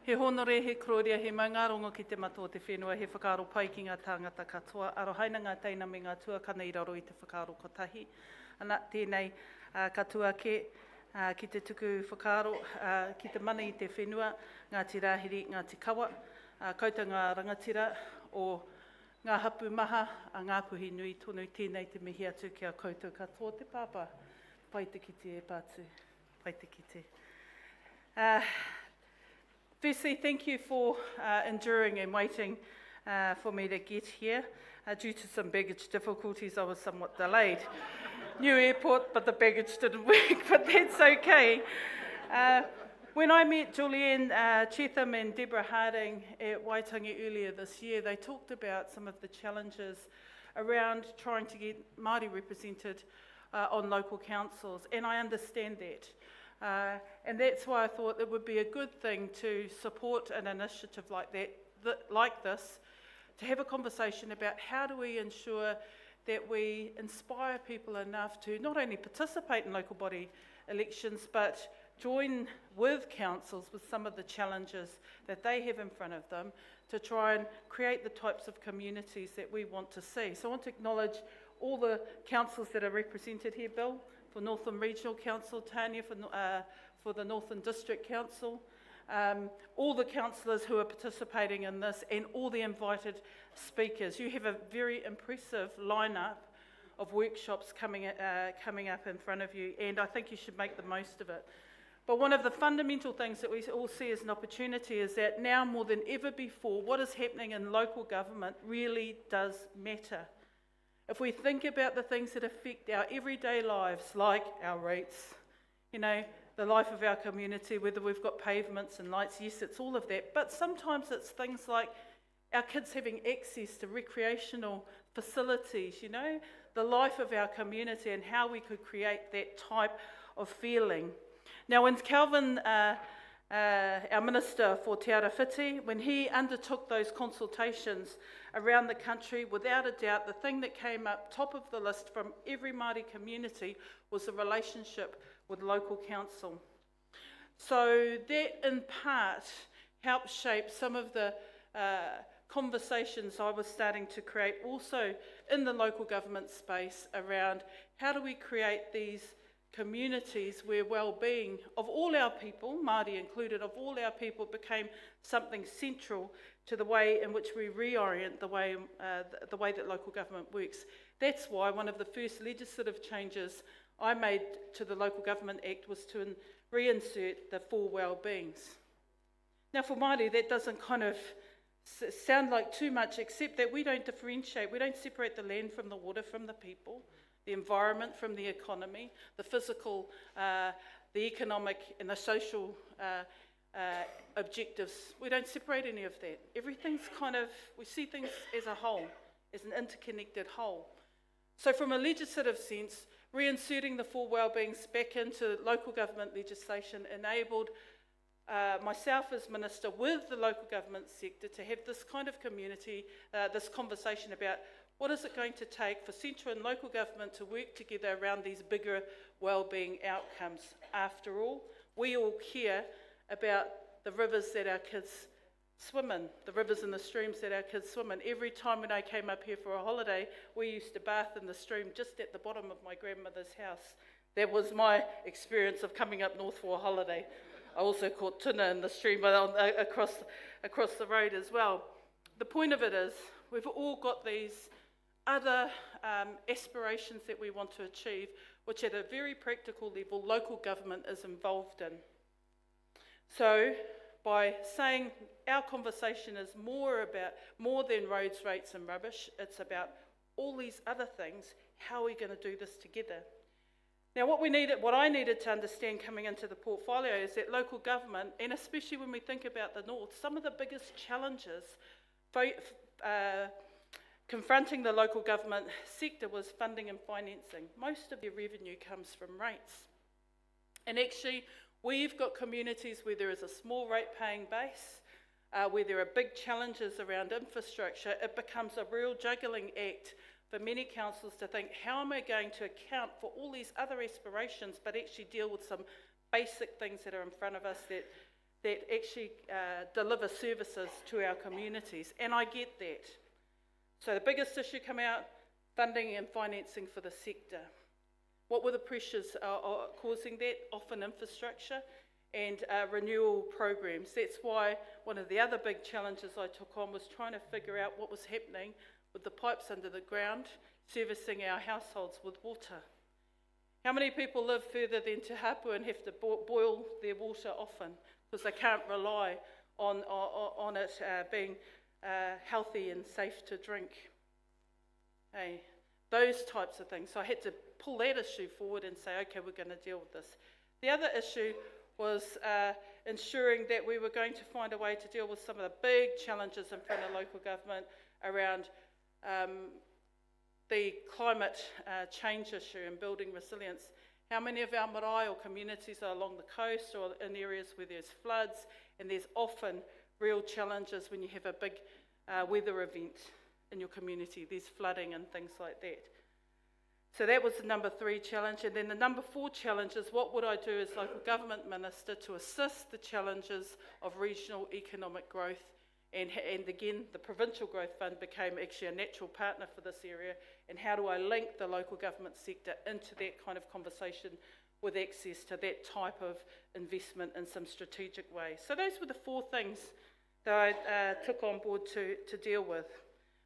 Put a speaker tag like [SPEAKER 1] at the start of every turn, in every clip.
[SPEAKER 1] He honore, he kroria, he mangarongo ki te mato o te whenua, he whakaaro pai ki ngā tāngata katoa. Aro haina ngā teina me ngā tuakana i raro i te whakaaro kotahi. Ana tēnei katoa ki te tuku whakaaro, ki te mana i te whenua, ngā te rāhiri, ngā te kawa, kauta ngā rangatira o ngā hapu maha, a ngā puhi nui tonu tēnei te mihi atu ki a koutou katoa te pāpā. Pai te kite e pātu, pai te kite. Firstly, thank you for enduring and waiting for me to get here. Due to some baggage difficulties, I was somewhat delayed. New airport, but the baggage didn't work, but that's okay. When I met Julianne Chetham and Deborah Harding at Waitangi earlier this year, they talked about some of the challenges around trying to get Māori represented on local councils, and I understand that. And that's why I thought it would be a good thing to support an initiative like this, to have a conversation about how do we ensure that we inspire people enough to not only participate in local body elections, but join with councils with some of the challenges that they have in front of them to try and create the types of communities that we want to see. So I want to acknowledge all the councils that are represented here, Bill, for Northern Regional Council, Tanya for the Northern District Council, all the councillors who are participating in this, and all the invited speakers. You have a very impressive lineup of workshops coming up in front of you, and I think you should make the most of it. But one of the fundamental things that we all see as an opportunity is that now more than ever before, what is happening in local government really does matter. If we think about the things that affect our everyday lives, like our rates, the life of our community, whether we've got pavements and lights, yes, it's all of that, but sometimes it's things like our kids having access to recreational facilities, the life of our community and how we could create that type of feeling. Now, when Calvin, our Minister for Te Arawhiti, when he undertook those consultations around the country, without a doubt, the thing that came up top of the list from every Māori community was the relationship with local council. So that, in part, helped shape some of the conversations I was starting to create also in the local government space around how do we create these communities where well-being of all our people, Māori included, of all our people became something central to the way in which we reorient the way that local government works. That's why one of the first legislative changes I made to the Local Government Act was to reinsert the 4 well-beings. Now for Māori, that doesn't kind of sound like too much, except that we don't differentiate, we don't separate the land from the water from the people, the environment from the economy, the physical, the economic and the social objectives. We don't separate any of that. Everything's we see things as a whole, as an interconnected whole. So from a legislative sense, reinserting the 4 wellbeings back into local government legislation enabled myself as Minister with the local government sector to have this kind of community, this conversation about what is it going to take for central and local government to work together around these bigger wellbeing outcomes. After all, we all care about the rivers that our kids swim in, the rivers and the streams that our kids swim in. Every time when I came up here for a holiday, we used to bath in the stream just at the bottom of my grandmother's house. That was my experience of coming up north for a holiday. I also caught tuna in the stream across the road as well. The point of it is, we've all got these other aspirations that we want to achieve, which at a very practical level, local government is involved in. So, by saying our conversation is more than roads, rates and rubbish, it's about all these other things, how are we going to do this together? Now what I needed to understand coming into the portfolio is that local government, and especially when we think about the north, some of the biggest challenges confronting the local government sector was funding and financing. Most of their revenue comes from rates. And actually, we've got communities where there is a small rate paying base, where there are big challenges around infrastructure. It becomes a real juggling act for many councils to think, how am I going to account for all these other aspirations but actually deal with some basic things that are in front of us that actually deliver services to our communities, and I get that. So the biggest issue come out, funding and financing for the sector. What were the pressures causing that? Often infrastructure and renewal programs. That's why one of the other big challenges I took on was trying to figure out what was happening with the pipes under the ground, servicing our households with water. How many people live further than Te Hapu and have to boil their water often because they can't rely on it being healthy and safe to drink? Hey, those types of things. So I had to pull that issue forward and say, okay, we're going to deal with this. The other issue was ensuring that we were going to find a way to deal with some of the big challenges in front of local government around the climate change issue and building resilience. How many of our marae or communities are along the coast or in areas where there's floods, and there's often real challenges when you have a big weather event in your community. There's flooding and things like that. So that was the number 3 challenge. And then the number 4 challenge is, what would I do as local government minister to assist the challenges of regional economic growth? And again, the Provincial Growth Fund became actually a natural partner for this area. And how do I link the local government sector into that kind of conversation with access to that type of investment in some strategic way? So those were the 4 things that I took on board to deal with.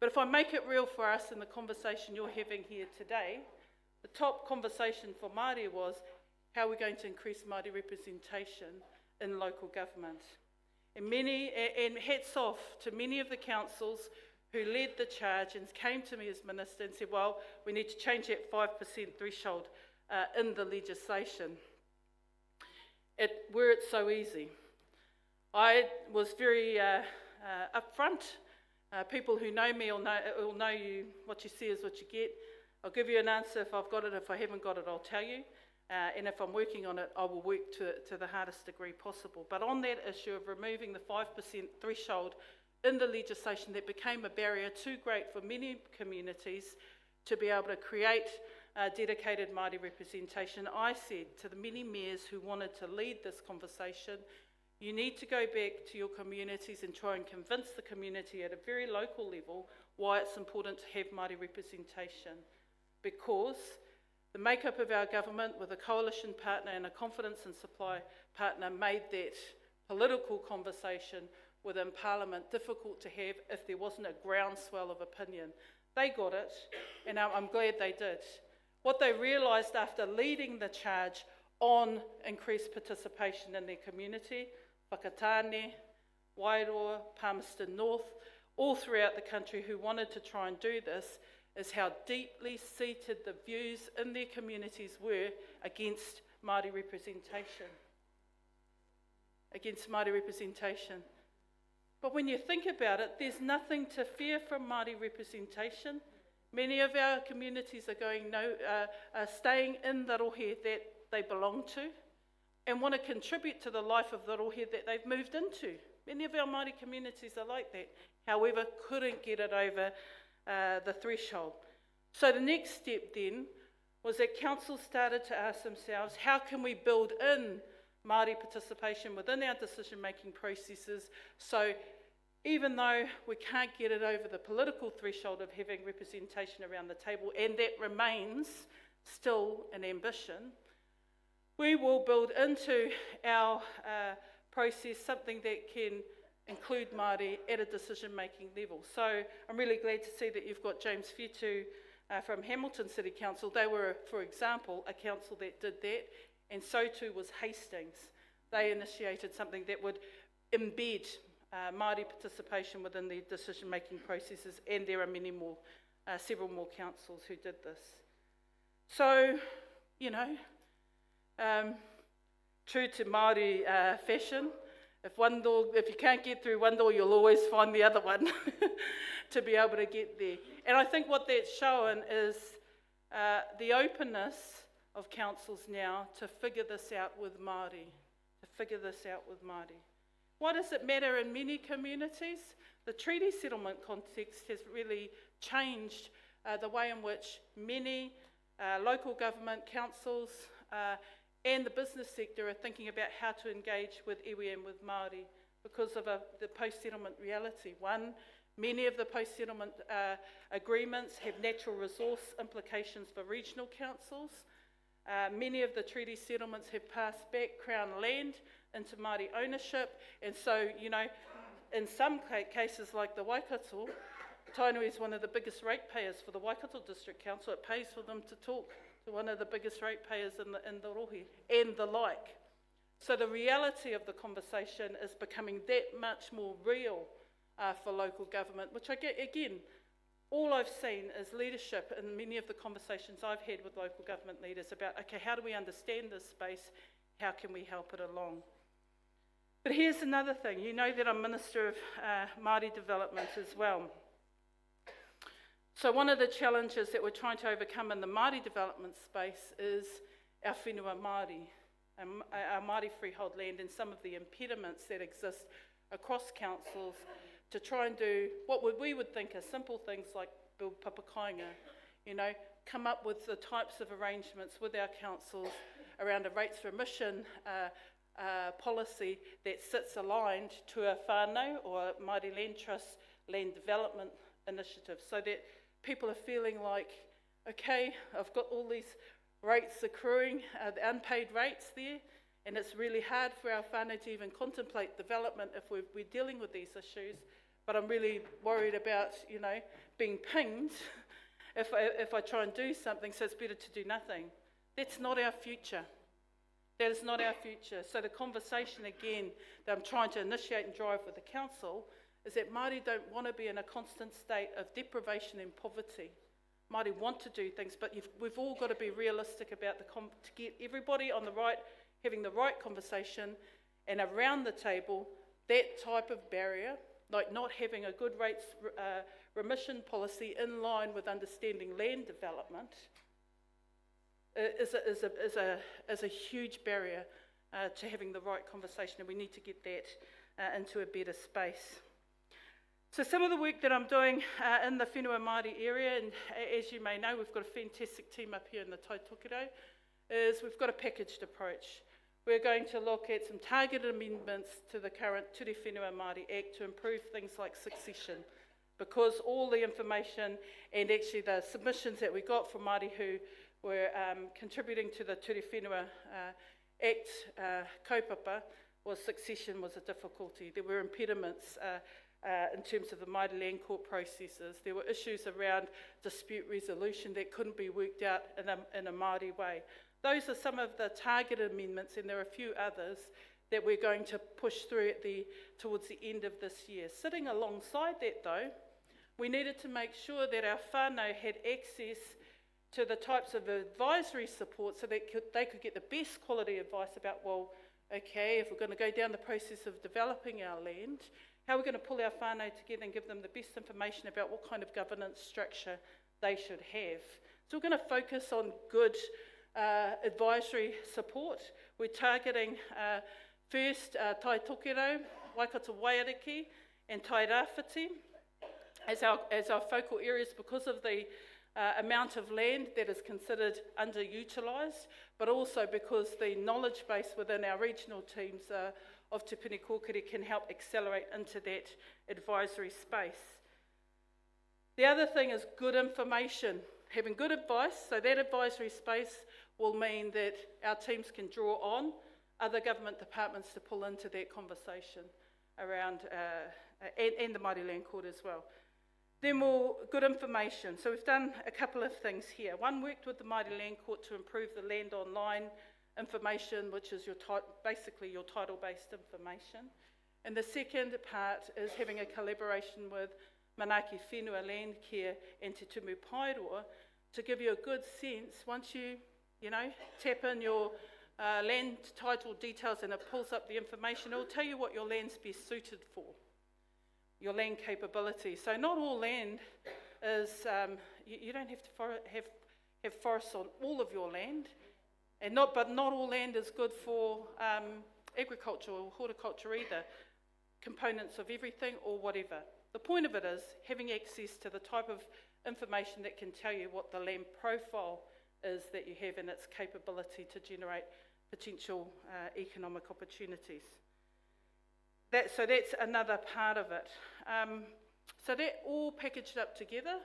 [SPEAKER 1] But if I make it real for us in the conversation you're having here today, the top conversation for Māori was, how are we going to increase Māori representation in local government? And hats off to many of the councils who led the charge and came to me as minister and said, well, we need to change that 5% threshold in the legislation. Were it so easy? I was very upfront. People who know me will know you, what you see is what you get. I'll give you an answer if I've got it. If I haven't got it, I'll tell you. And if I'm working on it, I will work to the hardest degree possible. But on that issue of removing the 5% threshold in the legislation, that became a barrier too great for many communities to be able to create dedicated Māori representation. I said to the many mayors who wanted to lead this conversation, you need to go back to your communities and try and convince the community at a very local level why it's important to have Māori representation. Because the makeup of our government with a coalition partner and a confidence and supply partner made that political conversation within Parliament difficult to have if there wasn't a groundswell of opinion. They got it, and I'm glad they did. What they realised after leading the charge on increased participation in their community, Whakatane, Wairoa, Palmerston North, all throughout the country who wanted to try and do this, is how deeply seated the views in their communities were against Māori representation. Against Māori representation. But when you think about it, there's nothing to fear from Māori representation. Many of our communities are staying in the rohe that they belong to and want to contribute to the life of the rohe that they've moved into. Many of our Māori communities are like that, however, couldn't get it over the threshold. So the next step then was that council started to ask themselves, how can we build in Māori participation within our decision-making processes, so even though we can't get it over the political threshold of having representation around the table, and that remains still an ambition, we will build into our process something that can include Māori at a decision-making level. So I'm really glad to see that you've got James Whetu from Hamilton City Council. They were, for example, a council that did that, and so too was Hastings. They initiated something that would embed Māori participation within the decision-making processes, and there are many more, several more councils who did this. So, true to Māori fashion, if you can't get through one door, you'll always find the other one to be able to get there. And I think what that's shown is the openness of councils now to figure this out with Māori, Why does it matter in many communities? The treaty settlement context has really changed the way in which many local government councils and the business sector are thinking about how to engage with iwi and with Māori because of the post-settlement reality. One, many of the post-settlement agreements have natural resource implications for regional councils. Many of the treaty settlements have passed back Crown land into Māori ownership, and so, you know, in some cases like the Waikato, Tainui is one of the biggest ratepayers for the Waikato District Council. It pays for them to talk to one of the biggest ratepayers in the rohi, and the like. So the reality of the conversation is becoming that much more real for local government, which I get, again, all I've seen is leadership in many of the conversations I've had with local government leaders about, okay, how do we understand this space? How can we help it along? But here's another thing. You know that I'm Minister of Māori Development as well. So one of the challenges that we're trying to overcome in the Māori development space is our whenua Māori, our Māori freehold land, and some of the impediments that exist across councils to try and do what we would think are simple things like build papakainga, you know, come up with the types of arrangements with our councils around a rates remission policy that sits aligned to a whānau or a Māori Land Trust land development initiative, so that people are feeling like, okay, I've got all these rates accruing, the unpaid rates there, and it's really hard for our whānau to even contemplate development if we're dealing with these issues, but I'm really worried about, you know, being pinged if I try and do something, so it's better to do nothing. That's not our future. That is not our future. So the conversation, again, that I'm trying to initiate and drive with the council is that Māori don't want to be in a constant state of deprivation and poverty. Māori want to do things, but we've all got to be realistic about to get everybody on the right, having the right conversation, and around the table, that type of barrier, like not having a good rates remission policy in line with understanding land development, is a huge barrier to having the right conversation, and we need to get that into a better space. So some of the work that I'm doing in the whenua Māori area, and as you may know, we've got a fantastic team up here in the Taitokiro, is we've got a packaged approach. We're going to look at some targeted amendments to the current Ture Whenua Māori Act to improve things like succession, because all the information and actually the submissions that we got from Māori who were contributing to the Ture Whenua Act kaupapa was succession was a difficulty. There were impediments in terms of the Māori land court processes. There were issues around dispute resolution that couldn't be worked out in a Māori way. Those are some of the targeted amendments, and there are a few others that we're going to push through towards the end of this year. Sitting alongside that, though, we needed to make sure that our whānau had access to the types of advisory support so that they could get the best quality advice about, well, okay, if we're going to go down the process of developing our land, how are we going to pull our whānau together and give them the best information about what kind of governance structure they should have. So we're going to focus on good advisory support. We're targeting first Tai Tokiro, Waikato Waiariki and Tai Rāwhiti as our focal areas because of the amount of land that is considered underutilised, but also because the knowledge base within our regional teams of Te Puni Kōkiri can help accelerate into that advisory space. The other thing is good information. Having good advice, so that advisory space will mean that our teams can draw on other government departments to pull into that conversation around, and the Māori Land Court as well. Then good information. So we've done a couple of things here. One, worked with the Māori Land Court to improve the land online information, which is basically your title-based information. And the second part is having a collaboration with Manaaki Whenua Land Care and Te Tumu Paeroa to give you a good sense, once you tap in your land title details and it pulls up the information, it will tell you what your land's best suited for, your land capability. So not all land is, you don't have to have forests on all of your land, but not all land is good for agriculture or horticulture either, components of everything or whatever. The point of it is having access to the type of information that can tell you what the land profile is that you have and its capability to generate potential economic opportunities. So that's another part of it. So that all packaged up together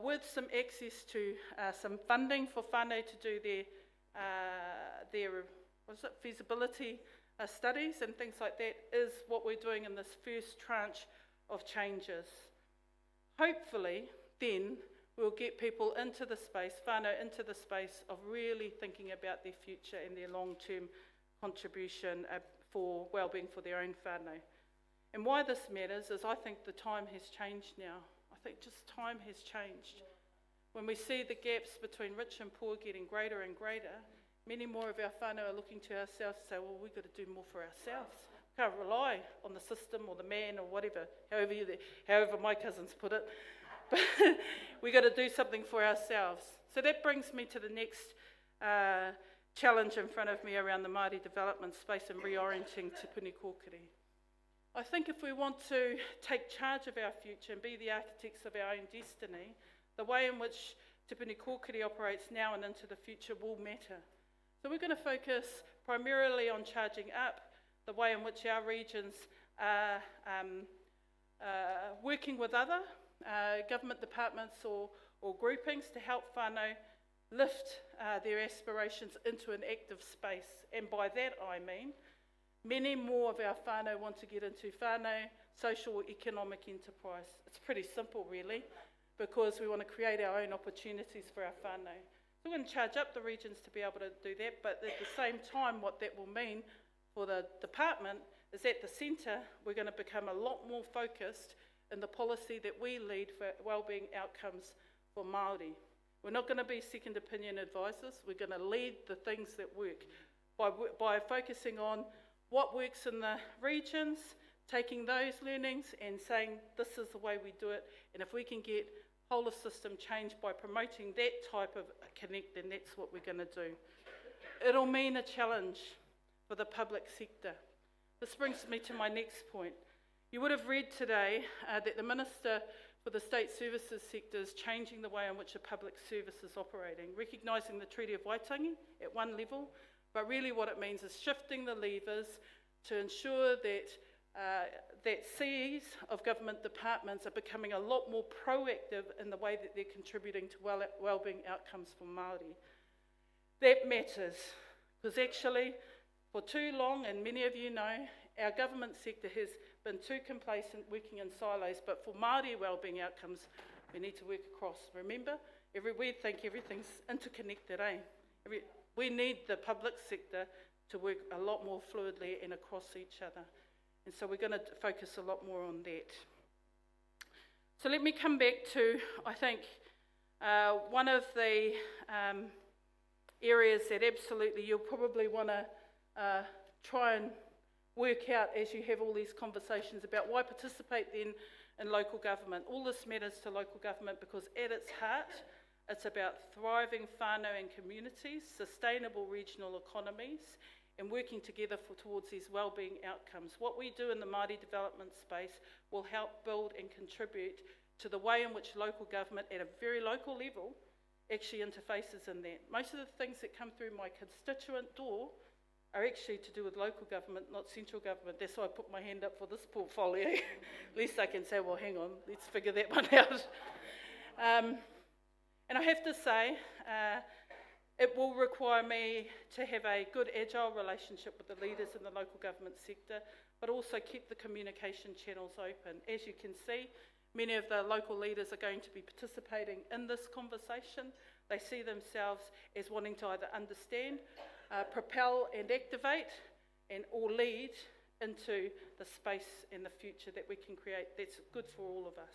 [SPEAKER 1] with some access to some funding for whānau to do their feasibility studies and things like that is what we're doing in this first tranche of changes. Hopefully, then, we'll get people into the space, whānau into the space of really thinking about their future and their long-term contribution for wellbeing for their own whānau. And why this matters is I think the time has changed now. I think just time has changed. When we see the gaps between rich and poor getting greater and greater, many more of our whānau are looking to ourselves and say, well, we've got to do more for ourselves. We can't rely on the system or the man or whatever, however my cousins put it. But we've got to do something for ourselves. So that brings me to the next challenge in front of me around the Māori development space and reorienting Te Puni Kōkiri. I think if we want to take charge of our future and be the architects of our own destiny, the way in which Te Puni Kōkiri operates now and into the future will matter. So we're going to focus primarily on charging up the way in which our regions are working with other government departments or groupings to help whānau lift their aspirations into an active space. And by that I mean, many more of our whānau want to get into whānau, social or economic enterprise. It's pretty simple really, because we want to create our own opportunities for our whānau. So we're going to charge up the regions to be able to do that, but at the same time what that will mean for the department is at the centre we're going to become a lot more focused in the policy that we lead for wellbeing outcomes for Māori. We're not going to be second opinion advisors, we're going to lead the things that work by focusing on what works in the regions, taking those learnings and saying this is the way we do it, and if we can get whole of system change by promoting that type of connect, then that's what we're going to do. It'll mean a challenge for the public sector. This brings me to my next point. You would have read today that the Minister for the State Services sector is changing the way in which a public service is operating, recognising the Treaty of Waitangi at one level, but really what it means is shifting the levers to ensure that that Cs of government departments are becoming a lot more proactive in the way that they're contributing to wellbeing outcomes for Māori. That matters, because actually, for too long, and many of you know, our government sector has been too complacent working in silos, but for Māori wellbeing outcomes, we need to work across. Remember, we think everything's interconnected, eh? We need the public sector to work a lot more fluidly and across each other. And so we're going to focus a lot more on that. So let me come back to, I think, one of the areas that absolutely you'll probably want to try and work out as you have all these conversations about why participate then in local government. All this matters to local government because at its heart, it's about thriving whānau and communities, sustainable regional economies, and working together towards these wellbeing outcomes. What we do in the Māori development space will help build and contribute to the way in which local government at a very local level actually interfaces in that. Most of the things that come through my constituent door are actually to do with local government, not central government. That's why I put my hand up for this portfolio. At least I can say, well, hang on, let's figure that one out. And I have to say, it will require me to have a good, agile relationship with the leaders in the local government sector, but also keep the communication channels open. As you can see, many of the local leaders are going to be participating in this conversation. They see themselves as wanting to either understand, propel and activate, or lead into the space and the future that we can create that's good for all of us.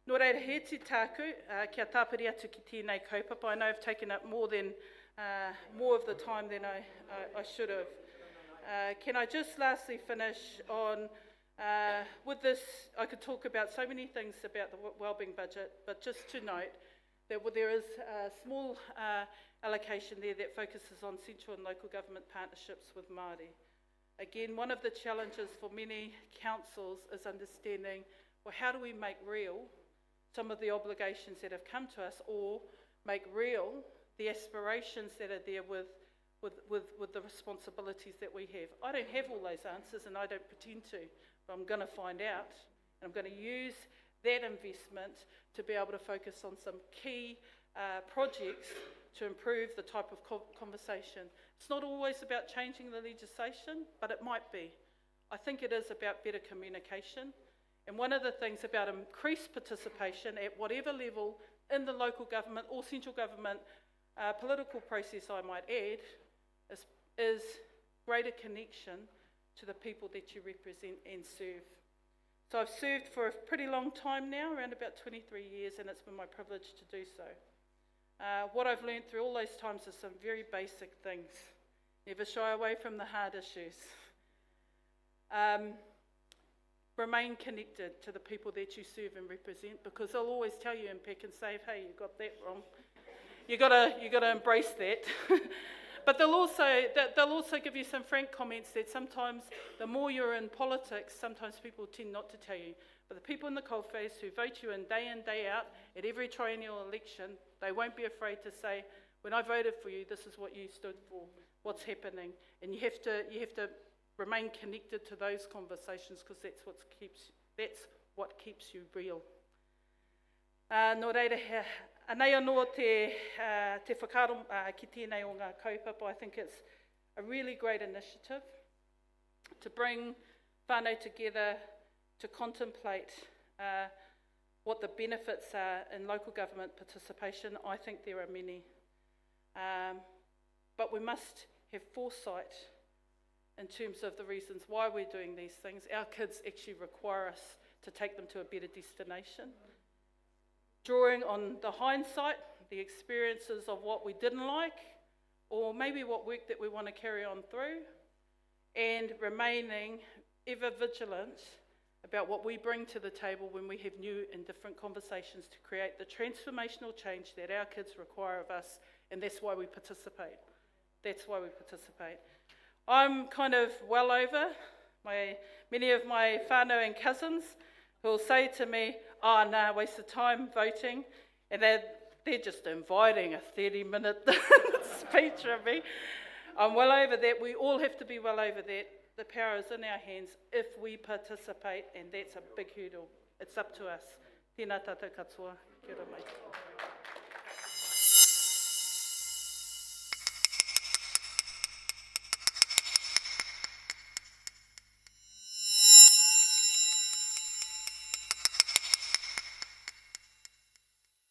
[SPEAKER 1] Nō reira, he te tāku, kia tāpiri atu ki tēnei kaupapa. I know I've taken up more of the time than I should have. Can I just lastly finish on, with this, I could talk about so many things about the wellbeing budget, but just to note that there is a small allocation there that focuses on central and local government partnerships with Māori. Again, one of the challenges for many councils is understanding, well, how do we make real some of the obligations that have come to us, or make real the aspirations that are there with with the responsibilities that we have. I don't have all those answers, and I don't pretend to, but I'm going to find out, and I'm going to use that investment to be able to focus on some key projects to improve the type of conversation. It's not always about changing the legislation, but it might be. I think it is about better communication. And one of the things about increased participation at whatever level in the local government or central government political process, I might add, is greater connection to the people that you represent and serve. So I've served for a pretty long time now, around about 23 years, and it's been my privilege to do so. What I've learned through all those times is some very basic things. Never shy away from the hard issues. Remain connected to the people that you serve and represent, because they'll always tell you in Pick and Save, hey, you got that wrong. You gotta embrace that. But they'll also give you some frank comments that sometimes the more you're in politics, sometimes people tend not to tell you. But the people in the coalface who vote you in, day out, at every triennial election, they won't be afraid to say, when I voted for you, this is what you stood for, what's happening. And you have to remain connected to those conversations, because that's what keeps you real. Nō reira, anei anō te whakaro ki tēnei o ngā kaupapa. I think it's a really great initiative to bring whānau together to contemplate what the benefits are in local government participation. I think there are many. But we must have foresight in terms of the reasons why we're doing these things. Our kids actually require us to take them to a better destination. Drawing on the hindsight, the experiences of what we didn't like, or maybe what work that we want to carry on through, and remaining ever vigilant about what we bring to the table when we have new and different conversations to create the transformational change that our kids require of us, and that's why we participate. That's why we participate. I'm kind of well over many of my whānau and cousins who will say to me, oh, nah, waste of time voting, and they're just inviting a 30-minute speech from me. I'm well over that. We all have to be well over that. The power is in our hands if we participate, and that's a big hurdle. It's up to us. Tēnā tātou katoa. Kia ora mai.